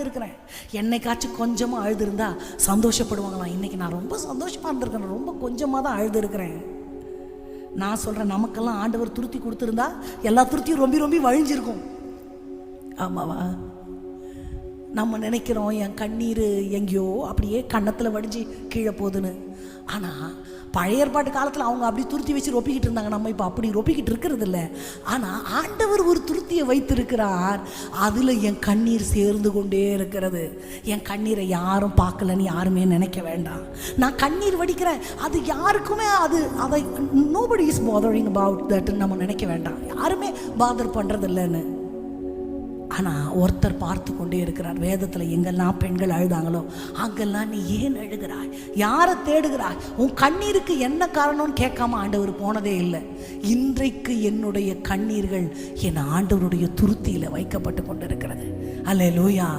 பார்த்துருக்குறேன். என்னைக்காச்சும் கொஞ்சமாக அழுதுருந்தா சந்தோஷப்படுவாங்களாம். இன்றைக்கி நான் ரொம்ப சந்தோஷமாக இருந்திருக்கேன், ரொம்ப கொஞ்சமாக தான் அழுதுருக்கிறேன். நான் சொல்கிறேன், நமக்கெல்லாம் ஆண்டவர் துருத்தி கொடுத்துருந்தா எல்லா துருத்தியும் ரொம்ப ரொம்ப வழிஞ்சிருக்கும். ஆமாவா? நம்ம நினைக்கிறோம் என் கண்ணீர் எங்கேயோ அப்படியே கன்னத்தில் வடிஞ்சு கீழே போகுதுன்னு. ஆனால் பழைய ஏற்பாட்டு காலத்தில் அவங்க அப்படி துருத்தி வச்சு ரொப்பிக்கிட்டு இருந்தாங்க. நம்ம இப்போ அப்படி ரொப்பிக்கிட்டு இருக்கிறது இல்லை. ஆனால் ஆண்டவர் ஒரு துருத்தியை வைத்திருக்கிறார். அதில் என் கண்ணீர் சேர்ந்து கொண்டே இருக்கிறது. என் கண்ணீரை யாரும் பார்க்கலன்னு யாருமே நினைக்க வேண்டாம். நான் கண்ணீர் வடிக்கிறேன், அது யாருக்குமே அதை nobody is bothering about that நம்ம நினைக்க வேண்டாம். யாருமே பாதர் பண்ணுறது இல்லைன்னு. ஆனால் ஒருத்தர் பார்த்து கொண்டே இருக்கிறார். வேதத்தில் எங்கெல்லாம் பெண்கள் அழுதாங்களோ அங்கெல்லாம் நீ ஏன் அழுகிறாய், யாரை தேடுகிறாய், உன் கண்ணீருக்கு என்ன காரணம்னு கேட்காம ஆண்டவர் போனதே இல்லை. இன்றைக்கு என்னுடைய கண்ணீர்கள் என் ஆண்டவருடைய துருத்தியில் வைக்கப்பட்டு கொண்டிருக்கிறது. அல்லேலூயா.